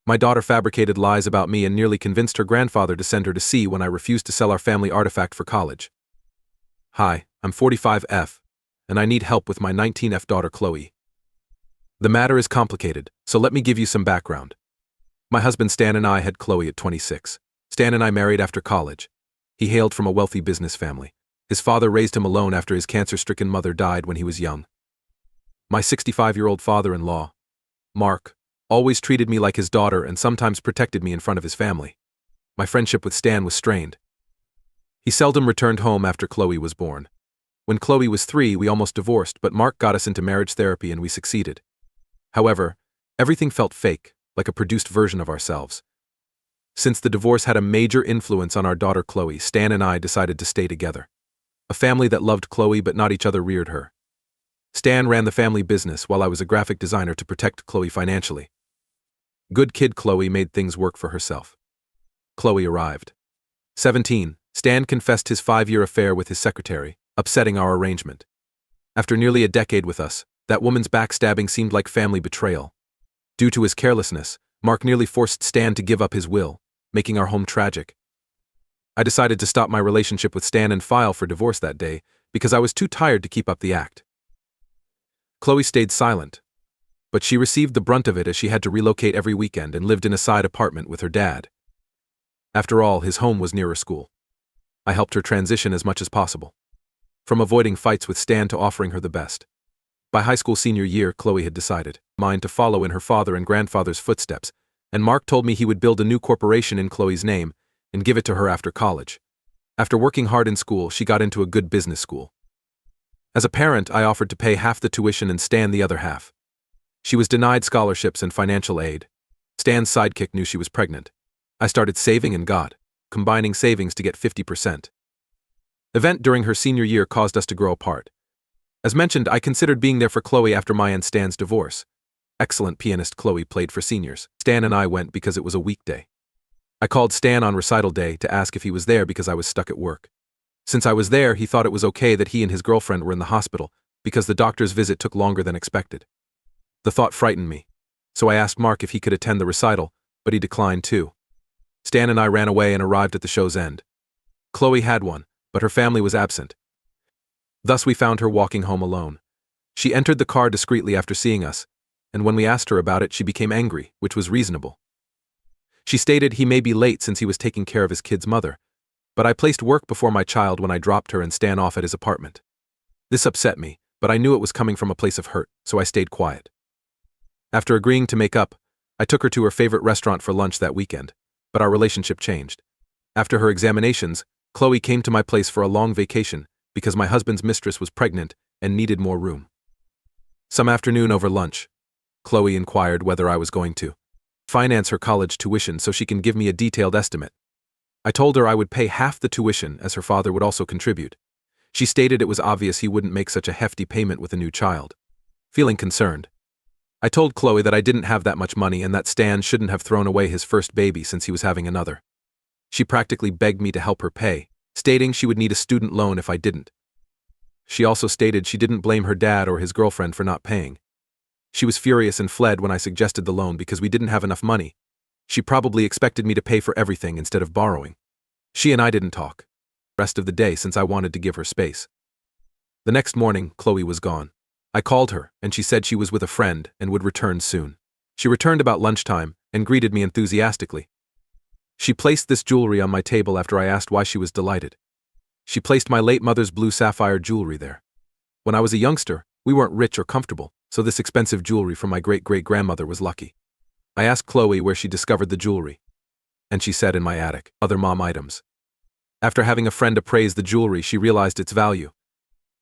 My daughter fabricated lies about me and nearly convinced her grandfather to send her to sea when I refused to sell our family artifact for college. Hi, I'm 45F, and I need help with my 19F daughter Chloe. The matter is complicated, so let me give you some background. My husband Stan and I had Chloe at 26. Stan and I married after college. He hailed from a wealthy business family. His father raised him alone after his cancer-stricken mother died when he was young. My 65-year-old father-in-law, Mark, always treated me like his daughter and sometimes protected me in front of his family. My friendship with Stan was strained. He seldom returned home after Chloe was born. When Chloe was 3, we almost divorced, but Mark got us into marriage therapy and we succeeded. However, everything felt fake, like a produced version of ourselves. Since the divorce had a major influence on our daughter Chloe, Stan and I decided to stay together. A family that loved Chloe but not each other reared her. Stan ran the family business while I was a graphic designer to protect Chloe financially. Good kid Chloe made things work for herself. Chloe arrived. 17, Stan confessed his 5-year affair with his secretary, upsetting our arrangement. After nearly a decade with us, that woman's backstabbing seemed like family betrayal. Due to his carelessness, Mark nearly forced Stan to give up his will, making our home tragic. I decided to stop my relationship with Stan and file for divorce that day because I was too tired to keep up the act. Chloe stayed silent, but she received the brunt of it as she had to relocate every weekend and lived in a side apartment with her dad. After all, his home was nearer school. I helped her transition as much as possible. From avoiding fights with Stan to offering her the best. By high school senior year, Chloe had decided mine to follow in her father and grandfather's footsteps, and Mark told me he would build a new corporation in Chloe's name and give it to her after college. After working hard in school, she got into a good business school. As a parent, I offered to pay half the tuition and Stan the other half. She was denied scholarships and financial aid. Stan's sidekick knew she was pregnant. I started saving and combining savings to get 50%. Event during her senior year caused us to grow apart. As mentioned, I considered being there for Chloe after my and Stan's divorce. Excellent pianist Chloe played for seniors. Stan and I went because it was a weekday. I called Stan on recital day to ask if he was there because I was stuck at work. Since I was there, he thought it was okay that he and his girlfriend were in the hospital because the doctor's visit took longer than expected. The thought frightened me, so I asked Mark if he could attend the recital, but he declined too. Stan and I ran away and arrived at the show's end. Chloe had one, but her family was absent. Thus we found her walking home alone. She entered the car discreetly after seeing us, and when we asked her about it, she became angry, which was reasonable. She stated he may be late since he was taking care of his kid's mother, but I placed work before my child when I dropped her and Stan off at his apartment. This upset me, but I knew it was coming from a place of hurt, so I stayed quiet. After agreeing to make up, I took her to her favorite restaurant for lunch that weekend, but our relationship changed. After her examinations, Chloe came to my place for a long vacation because my husband's mistress was pregnant and needed more room. Some afternoon over lunch, Chloe inquired whether I was going to finance her college tuition so she can give me a detailed estimate. I told her I would pay half the tuition as her father would also contribute. She stated it was obvious he wouldn't make such a hefty payment with a new child. Feeling concerned, I told Chloe that I didn't have that much money and that Stan shouldn't have thrown away his first baby since he was having another. She practically begged me to help her pay, stating she would need a student loan if I didn't. She also stated she didn't blame her dad or his girlfriend for not paying. She was furious and fled when I suggested the loan because we didn't have enough money. She probably expected me to pay for everything instead of borrowing. She and I didn't talk the rest of the day since I wanted to give her space. The next morning, Chloe was gone. I called her, and she said she was with a friend and would return soon. She returned about lunchtime and greeted me enthusiastically. She placed this jewelry on my table after I asked why she was delighted. She placed my late mother's blue sapphire jewelry there. When I was a youngster, we weren't rich or comfortable, so this expensive jewelry from my great-great-grandmother was lucky. I asked Chloe where she discovered the jewelry, and she said in my attic, other mom items. After having a friend appraise the jewelry, she realized its value.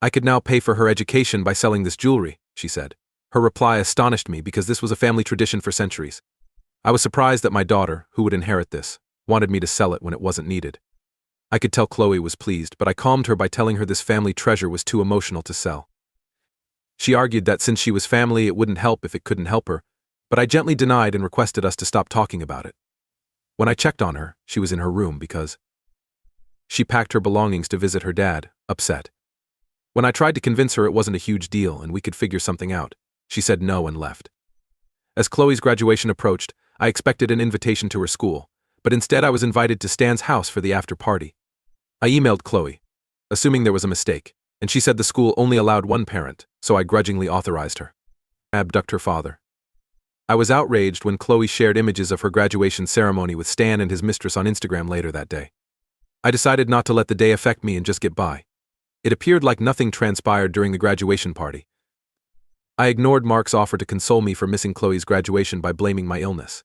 I could now pay for her education by selling this jewelry, she said. Her reply astonished me because this was a family tradition for centuries. I was surprised that my daughter, who would inherit this, wanted me to sell it when it wasn't needed. I could tell Chloe was pleased, but I calmed her by telling her this family treasure was too emotional to sell. She argued that since she was family, it wouldn't help if it couldn't help her, but I gently denied and requested us to stop talking about it. When I checked on her, she was in her room because she packed her belongings to visit her dad, upset. When I tried to convince her it wasn't a huge deal and we could figure something out, she said no and left. As Chloe's graduation approached, I expected an invitation to her school, but instead I was invited to Stan's house for the after party. I emailed Chloe, assuming there was a mistake, and she said the school only allowed one parent, so I grudgingly authorized her. Abduct her father. I was outraged when Chloe shared images of her graduation ceremony with Stan and his mistress on Instagram later that day. I decided not to let the day affect me and just get by. It appeared like nothing transpired during the graduation party. I ignored Mark's offer to console me for missing Chloe's graduation by blaming my illness.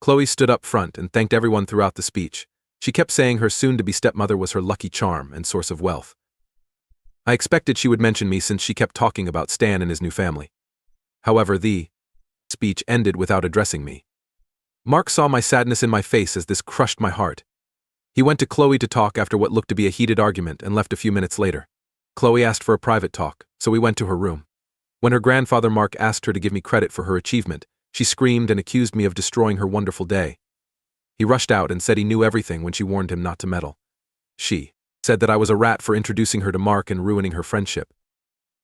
Chloe stood up front and thanked everyone throughout the speech. She kept saying her soon-to-be stepmother was her lucky charm and source of wealth. I expected she would mention me since she kept talking about Stan and his new family. However, the speech ended without addressing me. Mark saw my sadness in my face as this crushed my heart. He went to Chloe to talk after what looked to be a heated argument and left a few minutes later. Chloe asked for a private talk, so we went to her room. When her grandfather Mark asked her to give me credit for her achievement, she screamed and accused me of destroying her wonderful day. He rushed out and said he knew everything when she warned him not to meddle. She said that I was a rat for introducing her to Mark and ruining her friendship.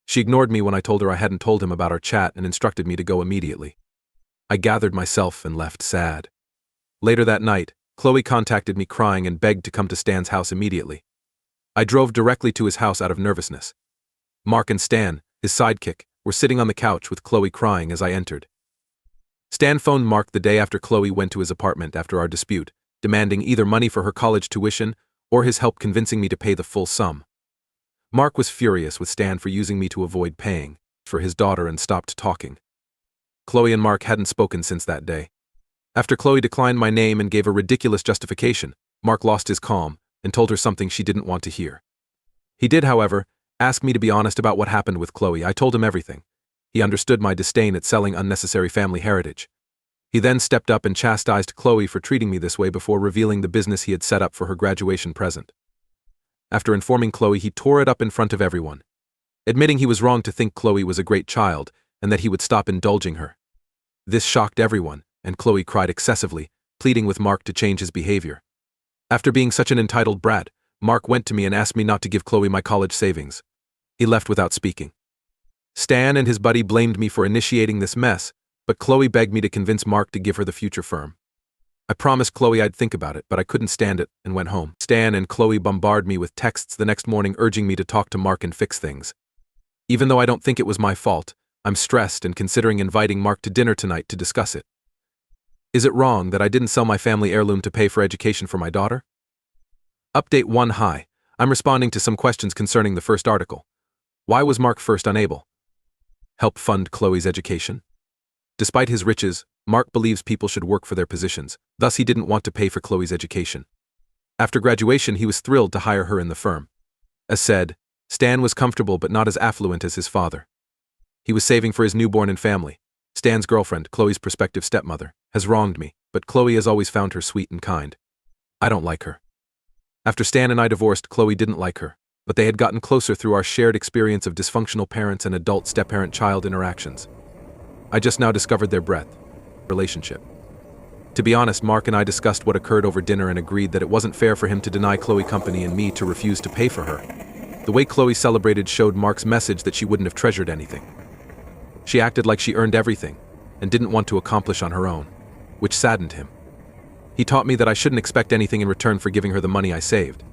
She ignored me when I told her I hadn't told him about our chat and instructed me to go immediately. I gathered myself and left sad. Later that night, Chloe contacted me crying and begged to come to Stan's house immediately. I drove directly to his house out of nervousness. Mark and Stan, his sidekick, were sitting on the couch with Chloe crying as I entered. Stan phoned Mark the day after Chloe went to his apartment after our dispute, demanding either money for her college tuition or his help convincing me to pay the full sum. Mark was furious with Stan for using me to avoid paying for his daughter and stopped talking. Chloe and Mark hadn't spoken since that day. After Chloe declined my name and gave a ridiculous justification, Mark lost his calm and told her something she didn't want to hear. He did, however, ask me to be honest about what happened with Chloe. I told him everything. He understood my disdain at selling unnecessary family heritage. He then stepped up and chastised Chloe for treating me this way before revealing the business he had set up for her graduation present. After informing Chloe, he tore it up in front of everyone, admitting he was wrong to think Chloe was a great child and that he would stop indulging her. This shocked everyone, and Chloe cried excessively, pleading with Mark to change his behavior. After being such an entitled brat, Mark went to me and asked me not to give Chloe my college savings. He left without speaking. Stan and his buddy blamed me for initiating this mess, but Chloe begged me to convince Mark to give her the future firm. I promised Chloe I'd think about it, but I couldn't stand it and went home. Stan and Chloe bombarded me with texts the next morning urging me to talk to Mark and fix things. Even though I don't think it was my fault, I'm stressed and considering inviting Mark to dinner tonight to discuss it. Is it wrong that I didn't sell my family heirloom to pay for education for my daughter? Update 1. Hi. I'm responding to some questions concerning the first article. Why was Mark first unable? Help fund Chloe's education? Despite his riches, Mark believes people should work for their positions, thus he didn't want to pay for Chloe's education. After graduation, he was thrilled to hire her in the firm. As said, Stan was comfortable but not as affluent as his father. He was saving for his newborn and family. Stan's girlfriend, Chloe's prospective stepmother, has wronged me, but Chloe has always found her sweet and kind. I don't like her. After Stan and I divorced, Chloe didn't like her, but they had gotten closer through our shared experience of dysfunctional parents and adult step-parent-child interactions. I just now discovered their breadth relationship. To be honest, Mark and I discussed what occurred over dinner and agreed that it wasn't fair for him to deny Chloe company and me to refuse to pay for her. The way Chloe celebrated showed Mark's message that she wouldn't have treasured anything. She acted like she earned everything and didn't want to accomplish on her own, which saddened him. He taught me that I shouldn't expect anything in return for giving her the money I saved.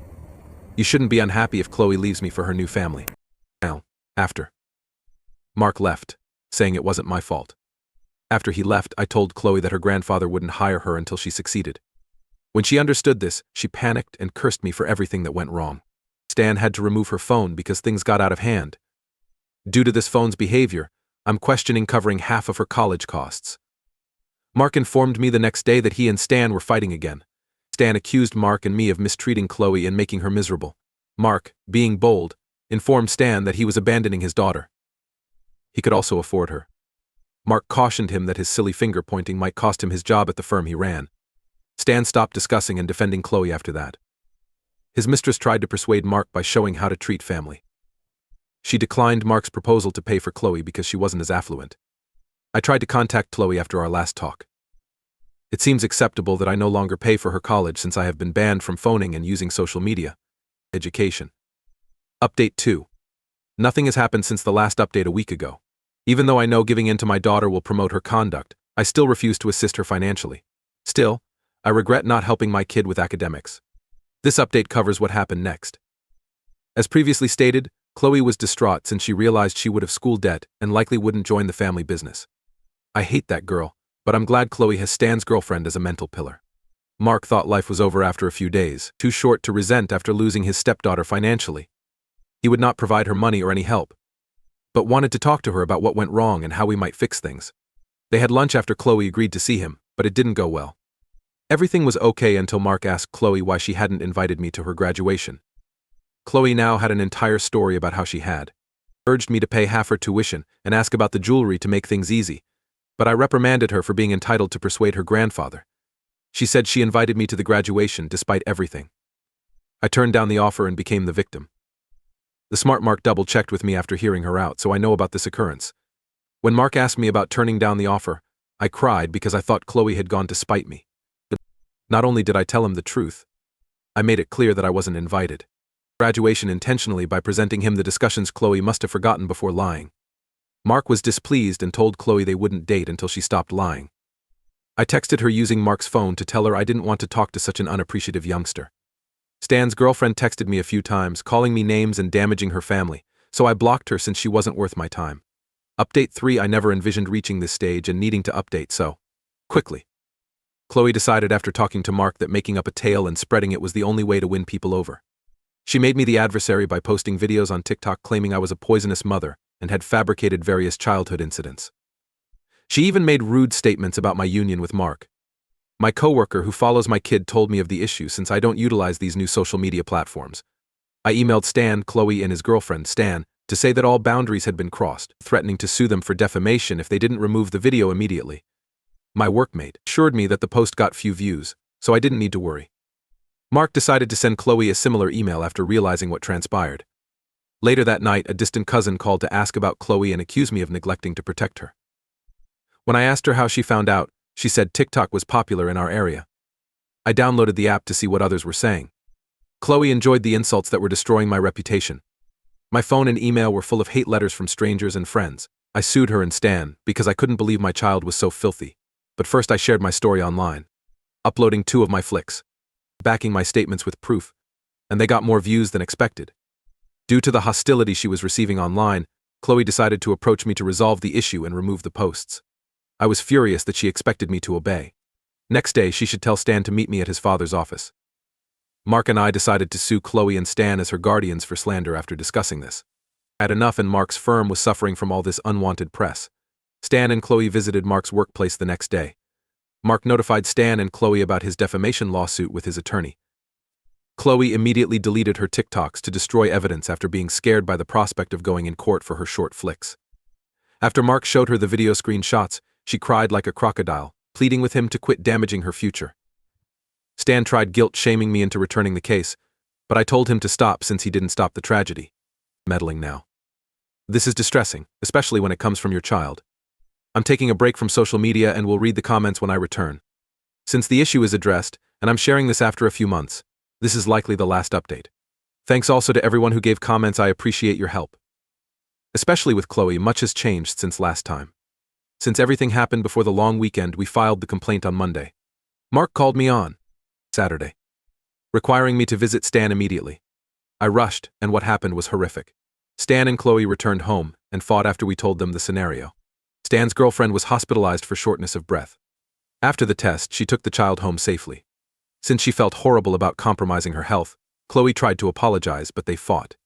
You shouldn't be unhappy if Chloe leaves me for her new family. Now, after Mark left, saying it wasn't my fault. After he left, I told Chloe that her grandfather wouldn't hire her until she succeeded. When she understood this, she panicked and cursed me for everything that went wrong. Stan had to remove her phone because things got out of hand. Due to this phone's behavior, I'm questioning covering half of her college costs. Mark informed me the next day that he and Stan were fighting again. Stan accused Mark and me of mistreating Chloe and making her miserable. Mark, being bold, informed Stan that he was abandoning his daughter. He could also afford her. Mark cautioned him that his silly finger-pointing might cost him his job at the firm he ran. Stan stopped discussing and defending Chloe after that. His mistress tried to persuade Mark by showing how to treat family. She declined Mark's proposal to pay for Chloe because she wasn't as affluent. I tried to contact Chloe after our last talk. It seems acceptable that I no longer pay for her college since I have been banned from phoning and using social media. Education. Update 2. Nothing has happened since the last update a week ago. Even though I know giving in to my daughter will promote her conduct, I still refuse to assist her financially. Still, I regret not helping my kid with academics. This update covers what happened next. As previously stated, Chloe was distraught since she realized she would have school debt and likely wouldn't join the family business. I hate that girl, but I'm glad Chloe has Stan's girlfriend as a mental pillar. Mark thought life was over after a few days, too short to resent after losing his stepdaughter financially. He would not provide her money or any help, but wanted to talk to her about what went wrong and how we might fix things. They had lunch after Chloe agreed to see him, but it didn't go well. Everything was okay until Mark asked Chloe why she hadn't invited me to her graduation. Chloe now had an entire story about how she had urged me to pay half her tuition and ask about the jewelry to make things easy, but I reprimanded her for being entitled to persuade her grandfather. She said she invited me to the graduation despite everything. I turned down the offer and became the victim. The smart Mark double-checked with me after hearing her out, so I know about this occurrence. When Mark asked me about turning down the offer, I cried because I thought Chloe had gone to spite me. But not only did I tell him the truth, I made it clear that I wasn't invited. Graduation intentionally by presenting him the discussions Chloe must have forgotten before lying. Mark was displeased and told Chloe they wouldn't date until she stopped lying. I texted her using Mark's phone to tell her I didn't want to talk to such an unappreciative youngster. Stan's girlfriend texted me a few times, calling me names and damaging her family, so I blocked her since she wasn't worth my time. Update 3: I never envisioned reaching this stage and needing to update so quickly. Chloe decided after talking to Mark that making up a tale and spreading it was the only way to win people over. She made me the adversary by posting videos on TikTok claiming I was a poisonous mother and had fabricated various childhood incidents. She even made rude statements about my union with Mark. My coworker who follows my kid told me of the issue since I don't utilize these new social media platforms. I emailed Stan, Chloe, and his girlfriend, Stan, to say that all boundaries had been crossed, threatening to sue them for defamation if they didn't remove the video immediately. My workmate assured me that the post got few views, so I didn't need to worry. Mark decided to send Chloe a similar email after realizing what transpired. Later that night, a distant cousin called to ask about Chloe and accused me of neglecting to protect her. When I asked her how she found out, she said TikTok was popular in our area. I downloaded the app to see what others were saying. Chloe enjoyed the insults that were destroying my reputation. My phone and email were full of hate letters from strangers and friends. I sued her and Stan because I couldn't believe my child was so filthy. But first I shared my story online, uploading 2 of my flicks, backing my statements with proof, and they got more views than expected. Due to the hostility she was receiving online, Chloe decided to approach me to resolve the issue and remove the posts. I was furious that she expected me to obey. Next day, she should tell Stan to meet me at his father's office. Mark and I decided to sue Chloe and Stan as her guardians for slander after discussing this. I had enough and Mark's firm was suffering from all this unwanted press. Stan and Chloe visited Mark's workplace the next day. Mark notified Stan and Chloe about his defamation lawsuit with his attorney. Chloe immediately deleted her TikToks to destroy evidence after being scared by the prospect of going in court for her short flicks. After Mark showed her the video screenshots, she cried like a crocodile, pleading with him to quit damaging her future. Stan tried guilt-shaming me into returning the case, but I told him to stop since he didn't stop the tragedy. Meddling now. This is distressing, especially when it comes from your child. I'm taking a break from social media and will read the comments when I return. Since the issue is addressed, and I'm sharing this after a few months, this is likely the last update. Thanks also to everyone who gave comments. I appreciate your help. Especially with Chloe, much has changed since last time. Since everything happened before the long weekend, we filed the complaint on Monday. Mark called me on Saturday, requiring me to visit Stan immediately. I rushed, and what happened was horrific. Stan and Chloe returned home and fought after we told them the scenario. Stan's girlfriend was hospitalized for shortness of breath. After the test, she took the child home safely. Since she felt horrible about compromising her health, Chloe tried to apologize, but they fought.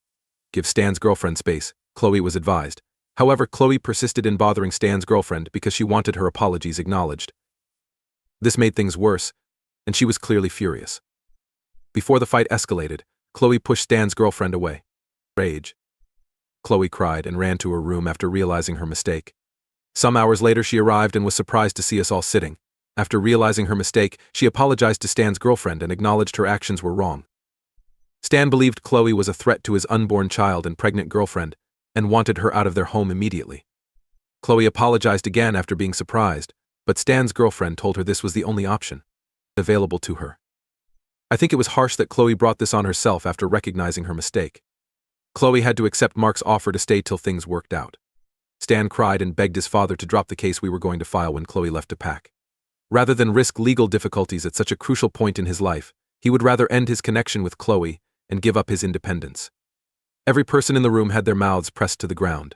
Give Stan's girlfriend space, Chloe was advised. However, Chloe persisted in bothering Stan's girlfriend because she wanted her apologies acknowledged. This made things worse, and she was clearly furious. Before the fight escalated, Chloe pushed Stan's girlfriend away. Rage. Chloe cried and ran to her room after realizing her mistake. Some hours later, she arrived and was surprised to see us all sitting. After realizing her mistake, she apologized to Stan's girlfriend and acknowledged her actions were wrong. Stan believed Chloe was a threat to his unborn child and pregnant girlfriend, and wanted her out of their home immediately. Chloe apologized again after being surprised, but Stan's girlfriend told her this was the only option available to her. I think it was harsh that Chloe brought this on herself after recognizing her mistake. Chloe had to accept Mark's offer to stay till things worked out. Stan cried and begged his father to drop the case we were going to file when Chloe left to pack. Rather than risk legal difficulties at such a crucial point in his life, he would rather end his connection with Chloe and give up his independence. Every person in the room had their mouths pressed to the ground.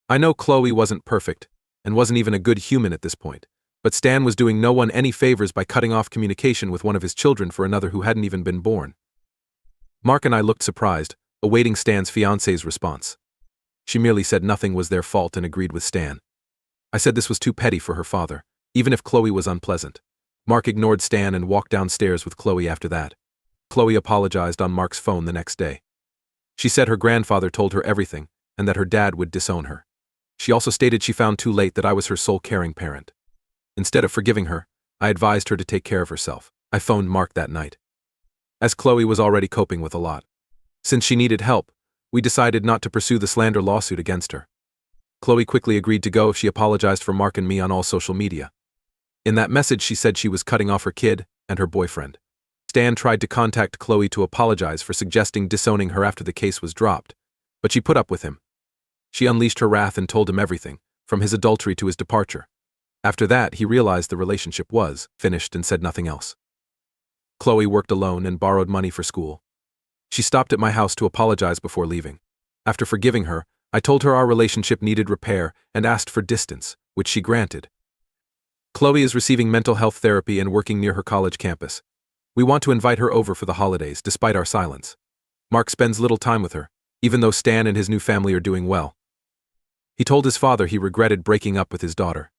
I know Chloe wasn't perfect, and wasn't even a good human at this point, but Stan was doing no one any favors by cutting off communication with one of his children for another who hadn't even been born. Mark and I looked surprised, awaiting Stan's fiancee's response. She merely said nothing was their fault and agreed with Stan. I said this was too petty for her father, even if Chloe was unpleasant. Mark ignored Stan and walked downstairs with Chloe after that. Chloe apologized on Mark's phone the next day. She said her grandfather told her everything, and that her dad would disown her. She also stated she found too late that I was her sole caring parent. Instead of forgiving her, I advised her to take care of herself. I phoned Mark that night, as Chloe was already coping with a lot. Since she needed help, we decided not to pursue the slander lawsuit against her. Chloe quickly agreed to go if she apologized for Mark and me on all social media. In that message she said she was cutting off her kid and her boyfriend. Stan tried to contact Chloe to apologize for suggesting disowning her after the case was dropped, but she put up with him. She unleashed her wrath and told him everything, from his adultery to his departure. After that, he realized the relationship was finished and said nothing else. Chloe worked alone and borrowed money for school. She stopped at my house to apologize before leaving. After forgiving her, I told her our relationship needed repair and asked for distance, which she granted. Chloe is receiving mental health therapy and working near her college campus. We want to invite her over for the holidays, despite our silence. Mark spends little time with her, even though Stan and his new family are doing well. He told his father he regretted breaking up with his daughter.